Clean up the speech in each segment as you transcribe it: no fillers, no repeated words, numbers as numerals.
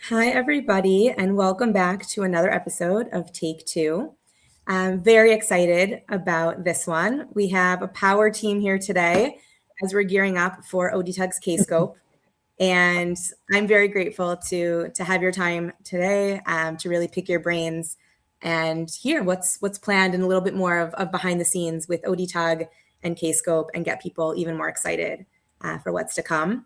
Hi, everybody, and welcome back to another episode of Take Two. I'm very excited about this one. We have a power team here today as we're gearing up for ODTUG's Kscope. And I'm very grateful to have your time today to really pick your brains and hear what's planned and a little bit more of behind the scenes with ODTUG and Kscope and get people even more excited for what's to come.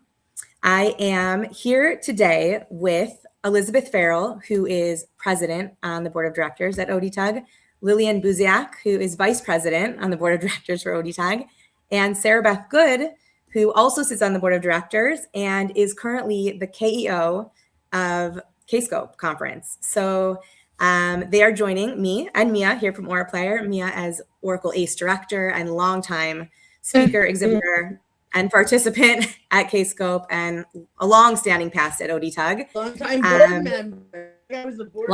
I am here today with Elizabeth Ferrell, who is president on the board of directors at ODTUG, Lillian Buziak, who is vice president on the board of directors for ODTUG, and Sara Beth Good, who also sits on the board of directors and is currently the KEO of Kscope conference. So they are joining me and Mia here from OraPlayer, Mia as Oracle ACE director and longtime speaker, exhibitor, and participant at Kscope and a long-standing past at ODTUG. Long-time board member. I was a board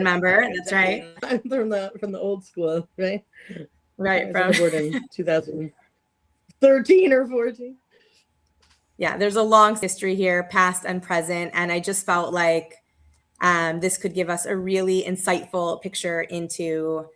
member. That's right. I'm from the old school, right? Right. From board in 2013 or 14. Yeah, there's a long history here, past and present, and I just felt like this could give us a really insightful picture into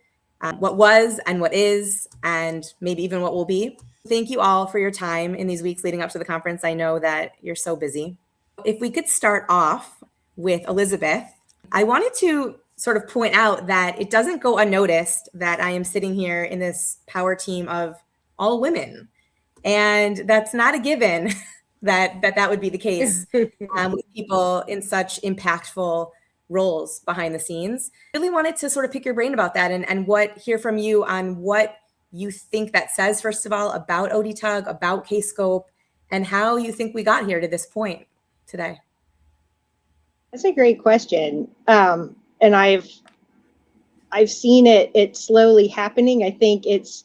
what was and what is, and maybe even what will be. Thank you all for your time in these weeks leading up to the conference. I know that you're so busy. If we could start off with Elizabeth, I wanted to sort of point out that it doesn't go unnoticed that I am sitting here in this power team of all women. And that's not a given that would be the case with people in such impactful roles behind the scenes. Really wanted to sort of pick your brain about that and hear from you on what you think that says, first of all, about ODTUG, about Kscope, and how you think we got here to this point today. That's a great question. And I've seen it slowly happening. I think it's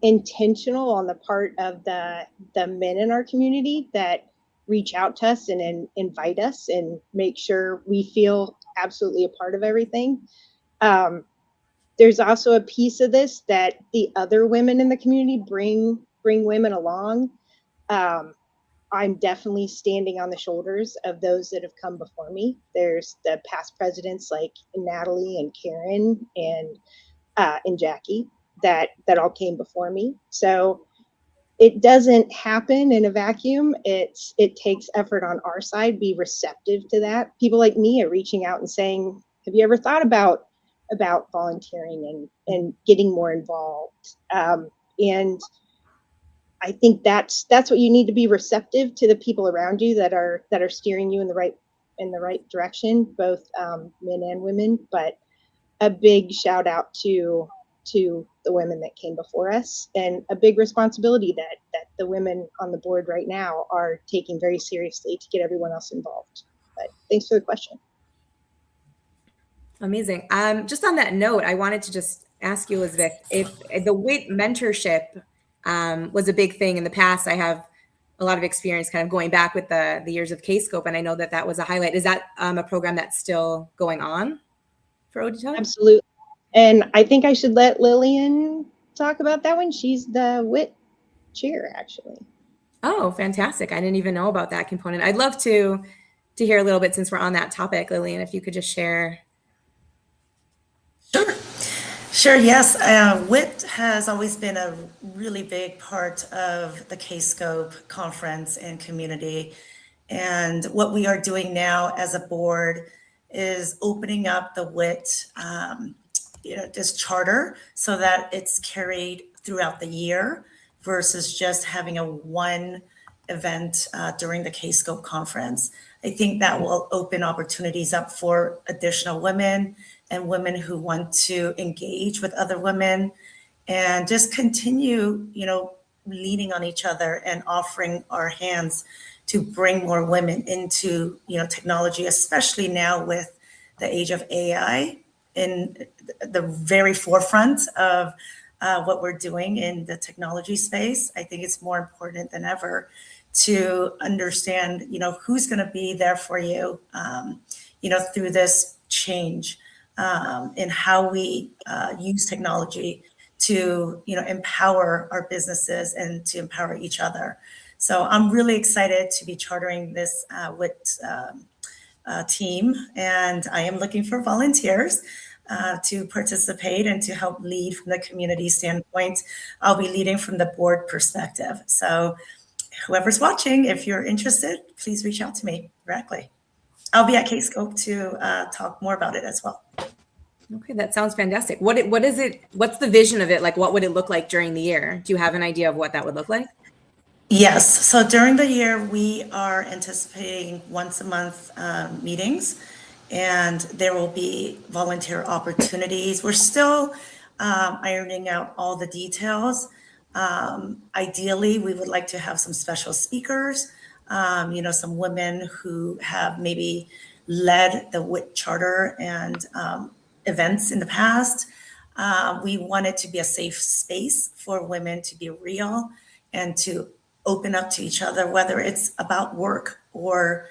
intentional on the part of the men in our community that reach out to us and invite us and make sure we feel absolutely a part of everything. There's also a piece of this that the other women in the community bring women along. I'm definitely standing on the shoulders of those that have come before me. There's the past presidents like Natalie and Karen and Jackie that all came before me. So it doesn't happen in a vacuum. It takes effort on our side. Be receptive to that. People like me are reaching out and saying, "Have you ever thought about volunteering and getting more involved?" And I think that's what you need to be receptive to the people around you that are steering you in the right direction, both men and women. But a big shout out to the women that came before us, and a big responsibility that the women on the board right now are taking very seriously to get everyone else involved. But thanks for the question. Amazing. Just on that note, I wanted to just ask you, Elizabeth, if the WIT mentorship was a big thing in the past. I have a lot of experience kind of going back with the years of Kscope, and I know that was a highlight. Is that a program that's still going on for ODTUG? Absolutely. And I think I should let Lillian talk about that one. She's the WIT chair, actually. Oh, fantastic. I didn't even know about that component. I'd love to hear a little bit since we're on that topic, Lillian, if you could just share. Sure, yes. WIT has always been a really big part of the Kscope conference and community. And what we are doing now as a board is opening up the WIT this charter so that it's carried throughout the year versus just having a one event during the Kscope conference. I think that will open opportunities up for additional women and women who want to engage with other women and just continue, leaning on each other and offering our hands to bring more women into, technology, especially now with the age of AI in the very forefront of what we're doing in the technology space. I think it's more important than ever to understand, who's going to be there for you, through this change in how we use technology to, empower our businesses and to empower each other. So I'm really excited to be chartering this WIT team, and I am looking for volunteers to participate and to help lead from the community standpoint. I'll be leading from the board perspective. So whoever's watching, if you're interested, please reach out to me directly. I'll be at Kscope to talk more about it as well. Okay, that sounds fantastic. What is it? What's the vision of it? Like, what would it look like during the year? Do you have an idea of what that would look like? Yes. So during the year, we are anticipating once a month meetings, and there will be volunteer opportunities. We're still ironing out all the details. Ideally, we would like to have some special speakers, some women who have maybe led the WIT charter and events in the past. We want it to be a safe space for women to be real and to open up to each other, whether it's about work or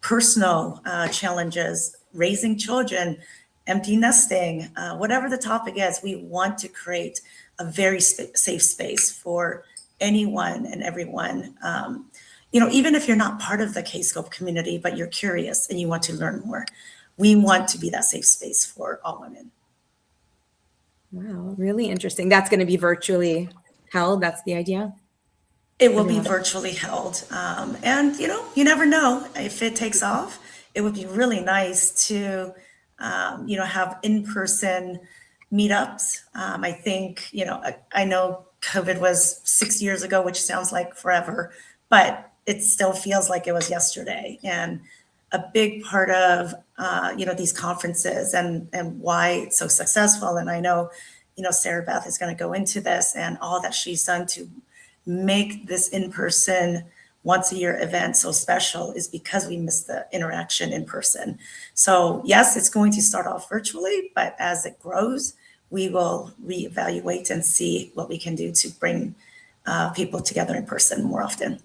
personal challenges, raising children, empty nesting, whatever the topic is. We want to create a very safe space for anyone and everyone. Even if you're not part of the Kscope community, but you're curious and you want to learn more, we want to be that safe space for all women. Wow, really interesting. That's going to be virtually held. That's the idea. It will be virtually held. And, you never know if it takes off. It would be really nice to, have in-person meetups. I think, I know COVID was 6 years ago, which sounds like forever, but it still feels like it was yesterday. And a big part of, these conferences and why it's so successful. And I know, Sara Beth is going to go into this and all that she's done to make this in-person once a year event so special is because we miss the interaction in person. So yes, it's going to start off virtually, but as it grows, we will reevaluate and see what we can do to bring people together in person more often.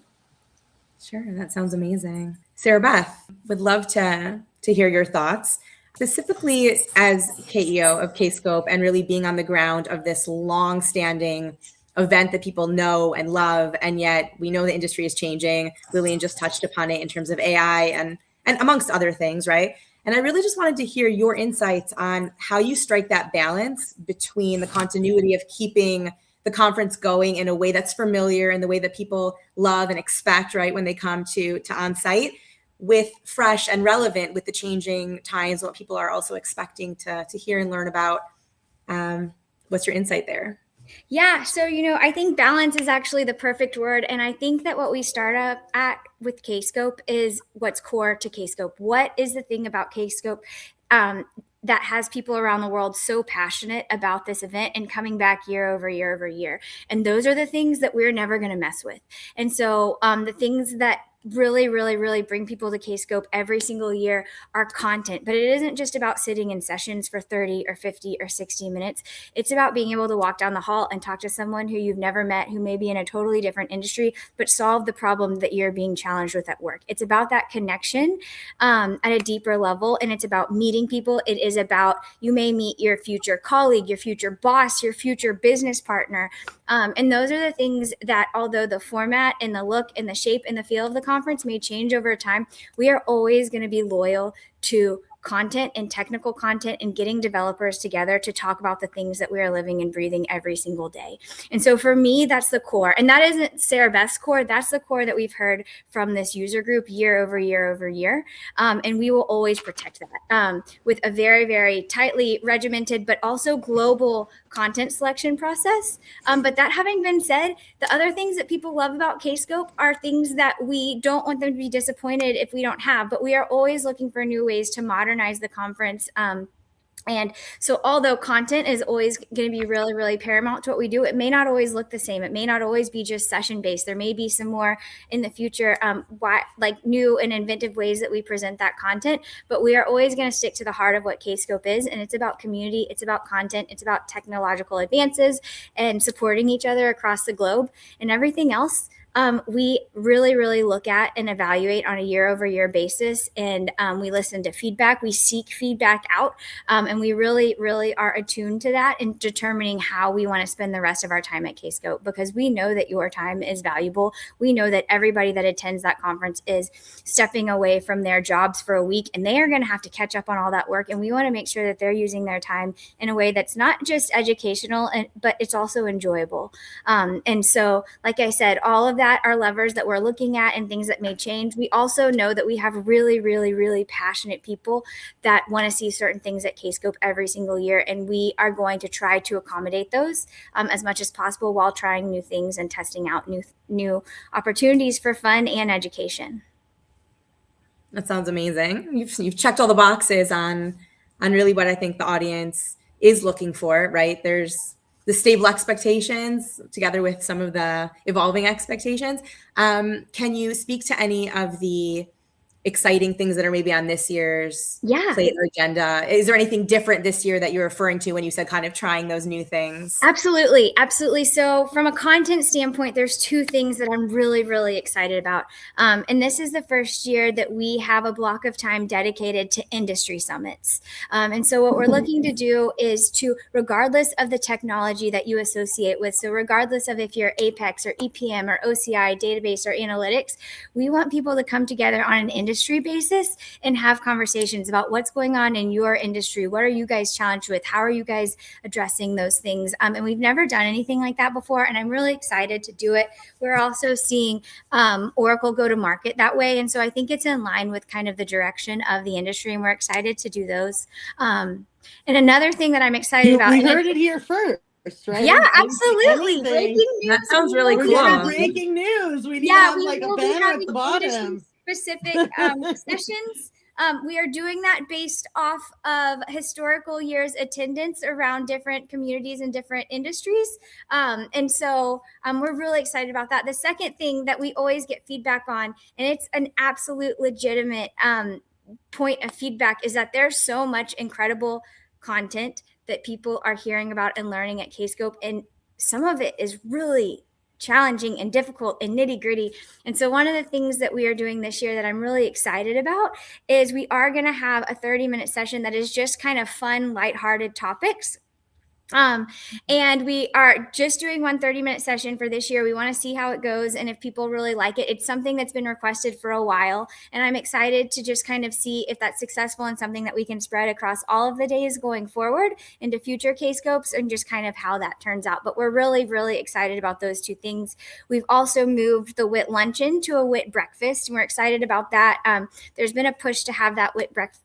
Sure, that sounds amazing. Sara Beth, would love to hear your thoughts, specifically as KEO of Kscope and really being on the ground of this long-standing event that people know and love, and yet we know the industry is changing. Lillian just touched upon it in terms of AI and amongst other things, right? And I really just wanted to hear your insights on how you strike that balance between the continuity of keeping the conference going in a way that's familiar and the way that people love and expect, right, when they come to onsite, with fresh and relevant with the changing times, what people are also expecting to hear and learn about. What's your insight there? Yeah, so, I think balance is actually the perfect word. And I think that what we start up at with Kscope is what's core to Kscope. What is the thing about Kscope that has people around the world so passionate about this event and coming back year over year over year? And those are the things that we're never going to mess with. And so the things that really, really, really bring people to Kscope every single year are content. But it isn't just about sitting in sessions for 30 or 50 or 60 minutes. It's about being able to walk down the hall and talk to someone who you've never met, who may be in a totally different industry, but solve the problem that you're being challenged with at work. It's about that connection at a deeper level. And it's about meeting people. It is about, you may meet your future colleague, your future boss, your future business partner. And those are the things that, although the format and the look and the shape and the feel of the conference may change over time, we are always going to be loyal to content and technical content and getting developers together to talk about the things that we are living and breathing every single day. And so for me, that's the core. And that isn't Sara Beth's core. That's the core that we've heard from this user group year over year over year. And we will always protect that with a very, very tightly regimented, but also global content selection process. But that having been said, the other things that people love about Kscope are things that we don't want them to be disappointed if we don't have, but we are always looking for new ways to modernize the conference. And so although content is always going to be really, really paramount to what we do, it may not always look the same. It may not always be just session based. There may be some more in the future, like new and inventive ways that we present that content, but we are always going to stick to the heart of what Kscope is. And it's about community. It's about content. It's about technological advances and supporting each other across the globe, and everything else we really look at and evaluate on a year-over-year basis, and we listen to feedback. We seek feedback out, and we really are attuned to that in determining how we want to spend the rest of our time at Kscope, because we know that your time is valuable. We know that everybody that attends that conference is stepping away from their jobs for a week, and they are going to have to catch up on all that work, and we want to make sure that they're using their time in a way that's not just educational, but it's also enjoyable. And so, like I said, all of that are levers that we're looking at and things that may change. We also know that we have really passionate people that want to see certain things at Kscope every single year, and we are going to try to accommodate those as much as possible while trying new things and testing out new opportunities for fun and education. That sounds amazing. You've checked all the boxes on really what I think the audience is looking for, right? There's the stable expectations together with some of the evolving expectations. Can you speak to any of the exciting things that are maybe on this year's plate or agenda? Is there anything different this year that you're referring to when you said kind of trying those new things? Absolutely. So from a content standpoint, there's two things that I'm really excited about. And this is the first year that we have a block of time dedicated to industry summits. And so what we're looking to do is to, regardless of the technology that you associate with, so regardless of if you're Apex or EPM or OCI, database or analytics, we want people to come together on an industry basis and have conversations about what's going on in your industry. What are you guys challenged with? How are you guys addressing those things? And we've never done anything like that before, and I'm really excited to do it. We're also seeing Oracle go to market that way, and so I think it's in line with kind of the direction of the industry, and we're excited to do those. And another thing that I'm excited about— We heard it here first. Right? Yeah, absolutely. Breaking news. That sounds really We're cool. getting breaking news. We need to have like a banner at the bottom. Specific sessions. We are doing that based off of historical years attendance around different communities and different industries. And so we're really excited about that. The second thing that we always get feedback on, and it's an absolute legitimate point of feedback, is that there's so much incredible content that people are hearing about and learning at Kscope, and some of it is really challenging and difficult and nitty gritty. And so one of the things that we are doing this year that I'm really excited about is we are going to have a 30-minute session that is just kind of fun, lighthearted topics. And we are just doing one 30-minute session for this year. We want to see how it goes, and if people really like it. It's something that's been requested for a while, and I'm excited to just kind of see if that's successful and something that we can spread across all of the days going forward into future Kscopes, and just kind of how that turns out. But we're really excited about those two things. We've also moved the WIT luncheon to a WIT breakfast, and we're excited about that. There's been a push to have that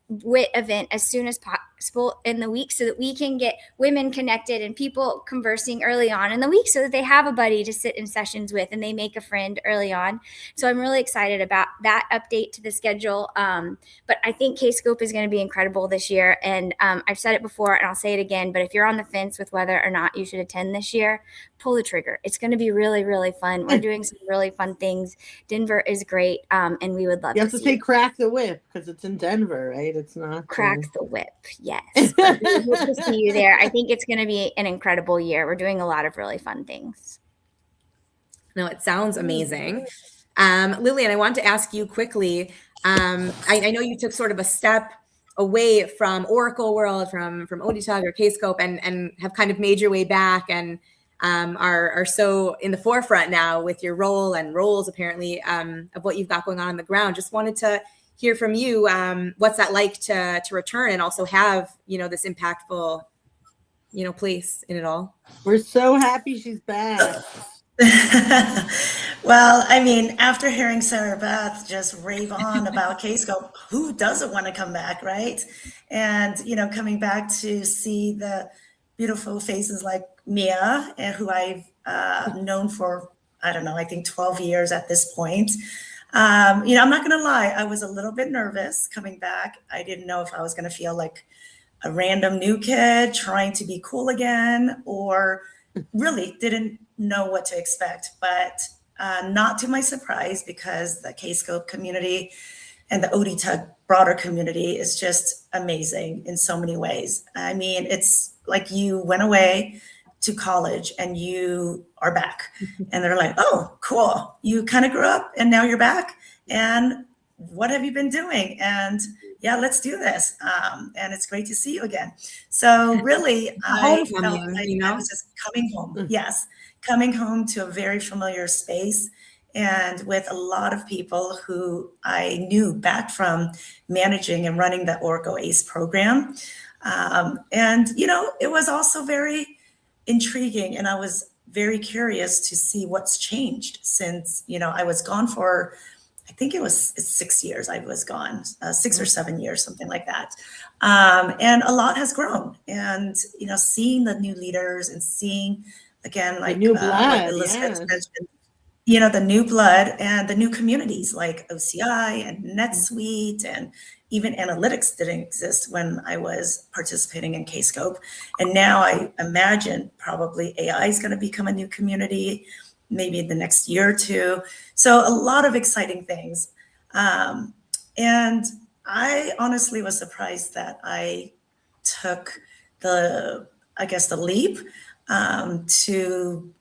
WIT event as soon as possible in the week, so that we can get women connected and people conversing early on in the week, so that they have a buddy to sit in sessions with and they make a friend early on. So I'm really excited about that update to the schedule. But I think Kscope is going to be incredible this year. And I've said it before and I'll say it again, but if you're on the fence with whether or not you should attend this year, pull the trigger. It's going to be really fun. We're doing some really fun things. Denver is great. And we would love You have to see say crack the whip, because it's in Denver, right? It's not crack the whip. Yes. But we hope to see you there. I think it's going to be an incredible year. We're doing a lot of really fun things. No, it sounds amazing. Lillian, I want to ask you quickly. I know you took sort of a step away from Oracle world, from ODTUG or Kscope, and have kind of made your way back, and are so in the forefront now with your role and roles apparently of what you've got going on the ground. Just wanted to hear from you. What's that like to return and also have, this impactful, place in it all? We're so happy she's back. Well, I mean, after hearing Sara Beth just rave on about Kscope, who doesn't want to come back, right? And, coming back to see the beautiful faces like Mia, who I've known for, I think 12 years at this point. I'm not going to lie, I was a little bit nervous coming back. I didn't know if I was going to feel like a random new kid trying to be cool again, or really didn't know what to expect. But not to my surprise, because the Kscope community and the ODTUG broader community is just amazing in so many ways. I mean, it's like you went away to college and you are back. And they're like, oh, cool. You kind of grew up and now you're back. And what have you been doing? And yeah, let's do this. And it's great to see you again. So really, I felt like I was just coming home. Yes, coming home to a very familiar space and with a lot of people who I knew back from managing and running the Oracle ACE program. And, you know, it was also very intriguing, and I was very curious to see what's changed since, you know, I was gone for, I think it was 6 years I was gone, 6 or 7 years, something like that. And a lot has grown, and, you know, seeing the new leaders and seeing, again, like, new blood, Elizabeth mentioned, you know, the new blood and the new communities like OCI and NetSuite, and even analytics didn't exist when I was participating in Kscope. And now I imagine probably AI is going to become a new community, maybe in the next year or two. So a lot of exciting things. And I honestly was surprised that I took the leap to,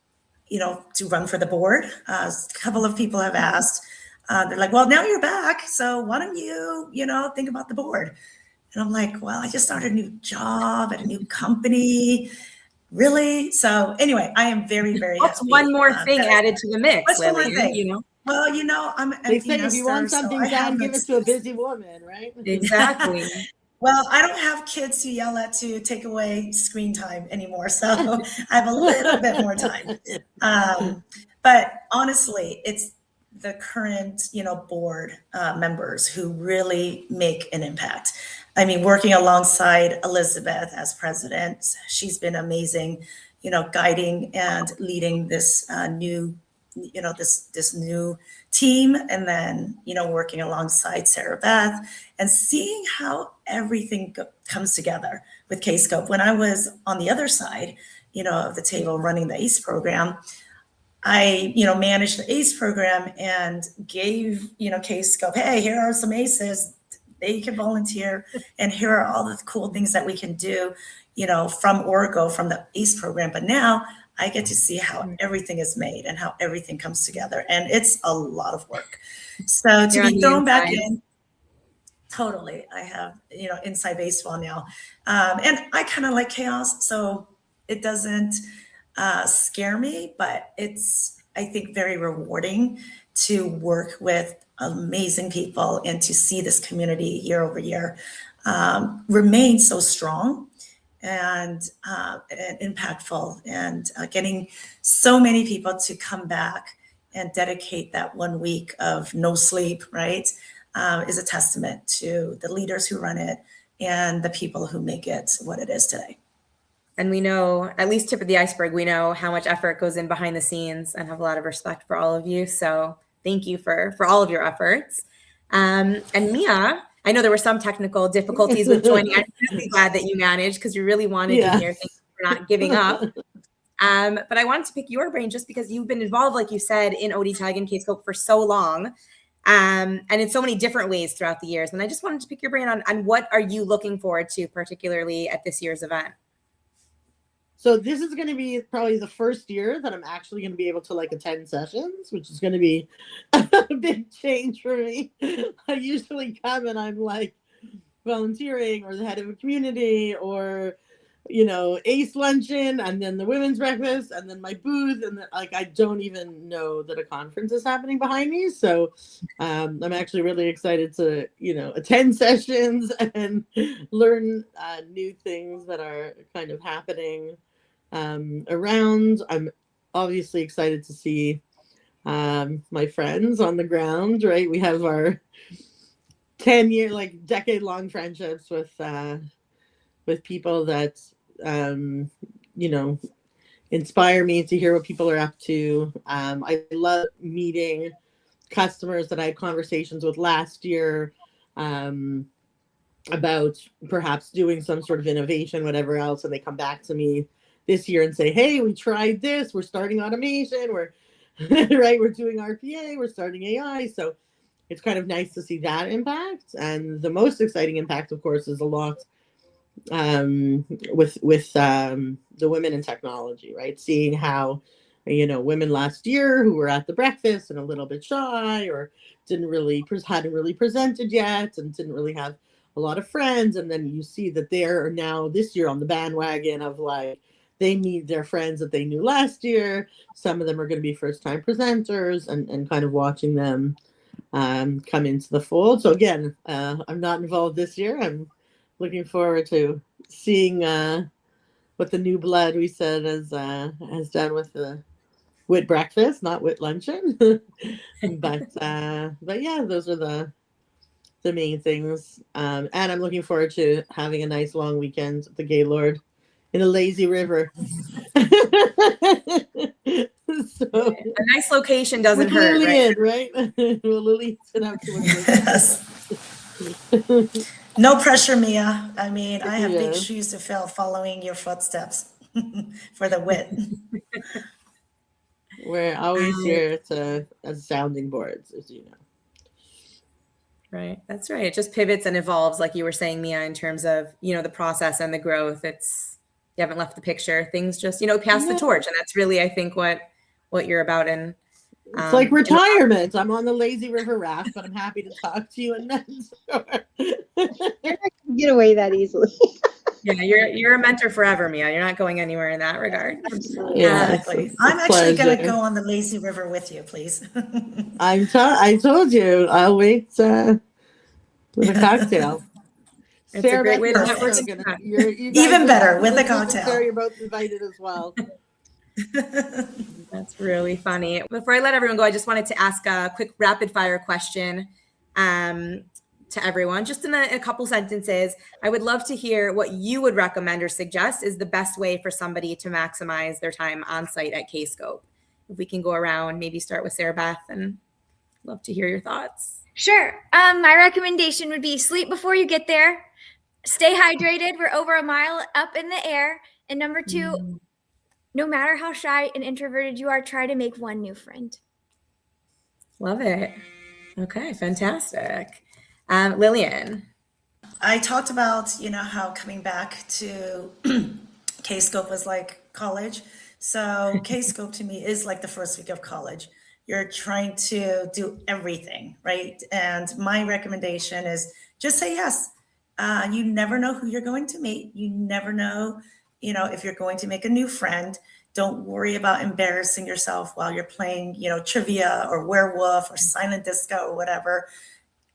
you know, to run for the board. A couple of people have asked, they're like, well, now you're back, so why don't you, you know, think about the board? And I'm like, well, I just started a new job at a new company. Really? So anyway, I am very, very What's happy. one more thing added to the mix, What's one more Lillian, thing? you know? Well, you know, I'm an They empty say if you want nester, something so done, give it to a busy woman, right? Exactly. Well, I don't have kids to yell at to take away screen time anymore, so I have a little bit more time. But honestly, it's the current, you know, board members who really make an impact. I mean, working alongside Elizabeth as president, she's been amazing, you know, guiding and leading this new, you know, this new team, and then, you know, working alongside Sara Beth and seeing how everything comes together with Kscope. When I was on the other side, you know, of the table running the ACE program, I, you know, managed the ACE program and gave, you know, Kscope, hey, here are some ACEs, they can volunteer, and here are all the cool things that we can do, you know, from Oracle, from the ACE program. But now I get to see how everything is made and how everything comes together. And it's a lot of work. So to be thrown back in, totally, I have, you know, inside baseball now. And I kind of like chaos, so it doesn't scare me, but it's, I think, very rewarding to work with amazing people and to see this community year over year remain so strong and impactful, and getting so many people to come back and dedicate that 1 week of no sleep, right, is a testament to the leaders who run it and the people who make it what it is today. And we know, at least tip of the iceberg, we know how much effort goes in behind the scenes, and have a lot of respect for all of you. So thank you for all of your efforts. And Mia, I know there were some technical difficulties with joining. I'm really glad that you managed, because we really wanted you here. Thank you for not giving up. But I wanted to pick your brain just because you've been involved, like you said, in ODTUG and Kscope for so long, and in so many different ways throughout the years. And I just wanted to pick your brain on what are you looking forward to, particularly at this year's event? So this is going to be probably the first year that I'm actually going to be able to like attend sessions, which is going to be a big change for me. I usually come and I'm like volunteering or the head of a community or, you know, ACE luncheon and then the women's breakfast and then my booth. And then, like, I don't even know that a conference is happening behind me. So I'm actually really excited to, you know, attend sessions and learn new things that are kind of happening around. I'm obviously excited to see my friends on the ground, right? We have our 10-year, like decade-long friendships with people that you know, inspire me to hear what people are up to. I love meeting customers that I had conversations with last year about perhaps doing some sort of innovation, whatever else, and they come back to me this year and say, hey, we tried this, we're starting automation, we're right, we're doing RPA, we're starting AI. So it's kind of nice to see that impact. And the most exciting impact, of course, is a lot the women in technology, right? Seeing how, women last year who were at the breakfast and a little bit shy or hadn't really presented yet and didn't really have a lot of friends, and then you see that they're now this year on the bandwagon of like they need their friends that they knew last year. Some of them are going to be first time presenters, and kind of watching them come into the fold. So again, I'm not involved this year. I'm looking forward to seeing what the new blood we said has done with the wit breakfast, not wit luncheon. but yeah, those are the main things. And I'm looking forward to having a nice long weekend at the Gaylord in a lazy river. So, a nice location doesn't with hurt, Lillian, right? Well, Lillian's gonna have to look Yes. No pressure, Mia. I mean, I have big Yeah. shoes to fill following your footsteps for the wit. We're always here as sounding boards, as you know. Right. That's right. It just pivots and evolves, like you were saying, Mia, in terms of, the process and the growth. You haven't left the picture. Things just, pass the torch. And that's really, I think, what you're about. And it's like retirement. I'm on the lazy river raft, but I'm happy to talk to you and mentor. You're not gonna get away that easily. Yeah, you're a mentor forever, Mia. You're not going anywhere in that regard. Yeah, Exactly. I'm actually going to go on the lazy river with you, please. I told you. I'll wait with a cocktail. It's a great way to Beth network. Good. You guys Even are- better, with a Elizabeth and cocktail. Sarah, you're both invited as well. That's really funny. Before I let everyone go, I just wanted to ask a quick rapid fire question to everyone, just in a couple sentences. I would love to hear what you would recommend or suggest is the best way for somebody to maximize their time on site at Kscope. If we can go around, maybe start with Sara Beth, and love to hear your thoughts. Sure. My recommendation would be sleep before you get there. Stay hydrated. We're over a mile up in the air. And number two, no matter how shy and introverted you are, try to make one new friend. Love it. Okay, fantastic. Lillian. I talked about, how coming back to Kscope was like college. So Kscope to me is like the first week of college. You're trying to do everything, right? And my recommendation is just say yes. You never know who you're going to meet. You never know, if you're going to make a new friend. Don't worry about embarrassing yourself while you're playing, trivia or werewolf or silent disco or whatever.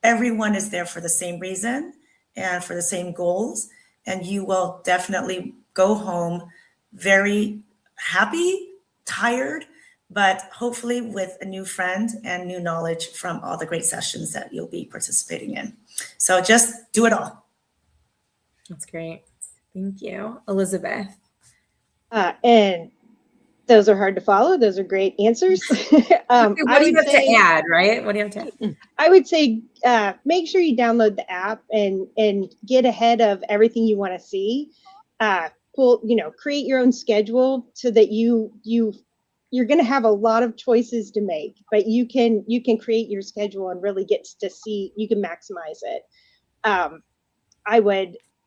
Everyone is there for the same reason and for the same goals. And you will definitely go home very happy, tired, but hopefully with a new friend and new knowledge from all the great sessions that you'll be participating in. So just do it all. That's great. Thank you. Elizabeth. And those are hard to follow. Those are great answers. What do you have to add, right? What do you have to add? I would say make sure you download the app and get ahead of everything you want to see. Create your own schedule so that you're going to have a lot of choices to make, but you can create your schedule and really get to see, you can maximize it.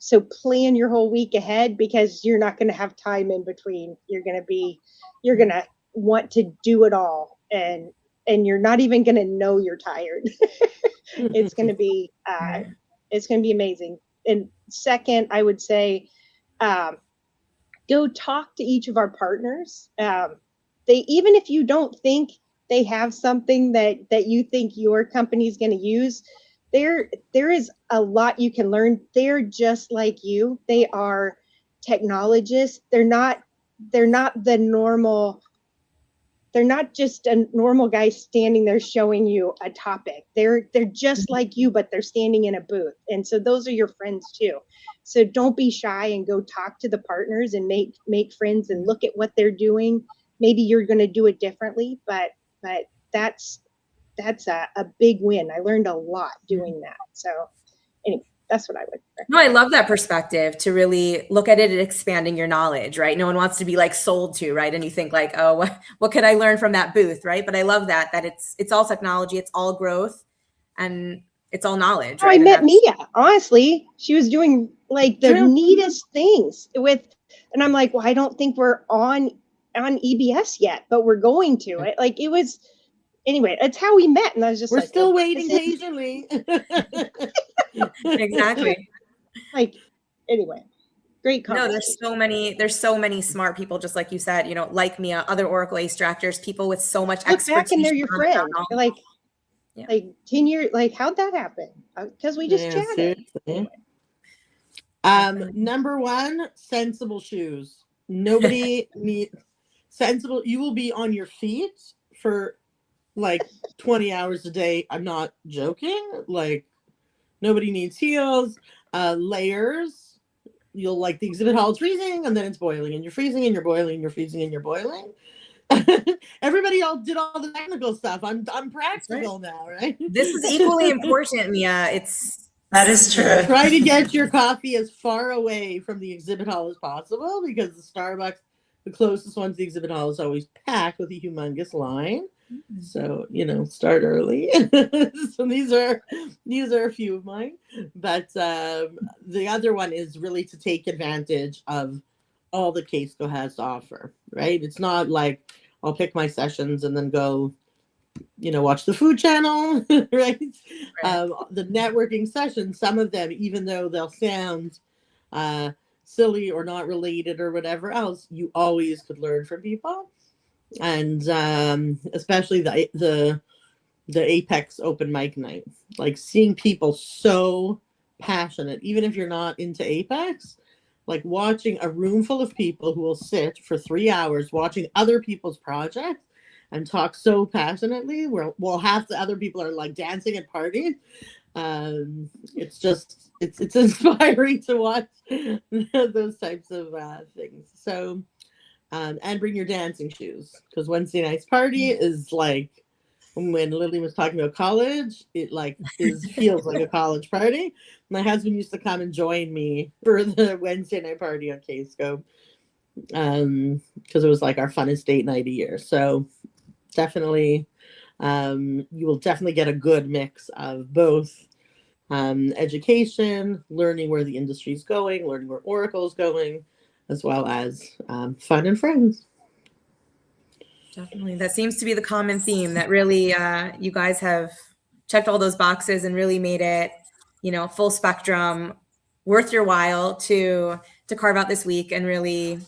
So plan your whole week ahead, because you're not going to have time in between. You're going to want to do it all, and you're not even going to know you're tired. It's going to be amazing. And second, I would say, go talk to each of our partners. Even if you don't think they have something that you think your company is going to use, there is a lot you can learn. They're just like you. They are technologists. They're not the normal. They're not just a normal guy standing there showing you a topic. They're just like you, but they're standing in a booth. And so those are your friends too. So don't be shy and go talk to the partners and make friends and look at what they're doing. Maybe you're going to do it differently, but that's a big win. I learned a lot doing that. So anyway, that's what I would recommend. No, I love that perspective, to really look at it and expanding your knowledge, right? No one wants to be like sold to, right? And you think like, oh, what could I learn from that booth, right? But I love that it's all technology, it's all growth. And it's all knowledge, Oh, right? I And met that's- Mia. Honestly, she was doing like the True. neatest things with, and I'm like, well, I don't think we're on EBS yet, but we're going to. Like, it was, anyway, that's how we met, and I was just We're like, still oh, waiting this is- patiently. Exactly. like, anyway, great No, conversation. there's so many smart people, just like you said, you know, like Mia, other Oracle ACE directors, people with so much Look expertise. back and they're your friend. knowledge. Like 10 years, like, how'd that happen? Because we just Yeah, chatted. seriously. Definitely. Number one, sensible shoes. Nobody need sensible. You will be on your feet for like 20 hours a day. I'm not joking. Like, nobody needs heels. Layers. You'll like the exhibit hall is freezing and then it's boiling and you're freezing and you're boiling and you're freezing and you're boiling. Everybody all did all the technical stuff. I'm practical now, right? This is equally important, Mia. That is true. Try to get your coffee as far away from the exhibit hall as possible because the Starbucks, the closest one to the exhibit hall, is always packed with a humongous line. So, you know, start early. So these are a few of mine. But the other one is really to take advantage of all the Kscope has to offer, right? It's not like I'll pick my sessions and then go, you know, watch the food channel, right? The networking sessions, some of them, even though they'll sound silly or not related or whatever else, you always could learn from people. And especially the Apex open mic night, like seeing people so passionate, even if you're not into Apex, like watching a room full of people who will sit for 3 hours watching other people's projects and talk so passionately where half the other people are like dancing and partying. It's inspiring to watch those types of things. So and bring your dancing shoes, because Wednesday night's party is like, when Lily was talking about college, it like feels like a college party. My husband used to come and join me for the Wednesday night party on Kscope, because it was like our funnest date night a year. So definitely, you will definitely get a good mix of both education, learning where the industry is going, learning where Oracle is going, as well as fun and friends. Definitely. That seems to be the common theme, that really you guys have checked all those boxes and really made it, you know, full spectrum, worth your while to carve out this week and really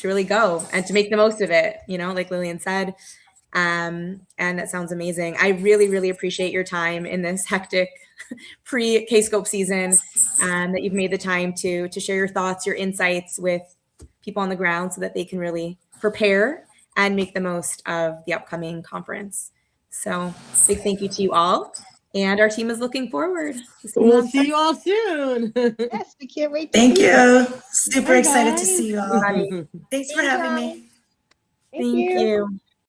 go and to make the most of it, you know, like Lillian said. And that sounds amazing. I really, really appreciate your time in this hectic pre-Kscope season, that you've made the time to share your thoughts, your insights with people on the ground so that they can really prepare and make the most of the upcoming conference. So big thank you to you all. And our team is looking forward to seeing We'll see you all soon. Yes, we can't wait to Thank see you. Super Bye, excited to guys. see you all. everybody. Thanks for having me. Thank you.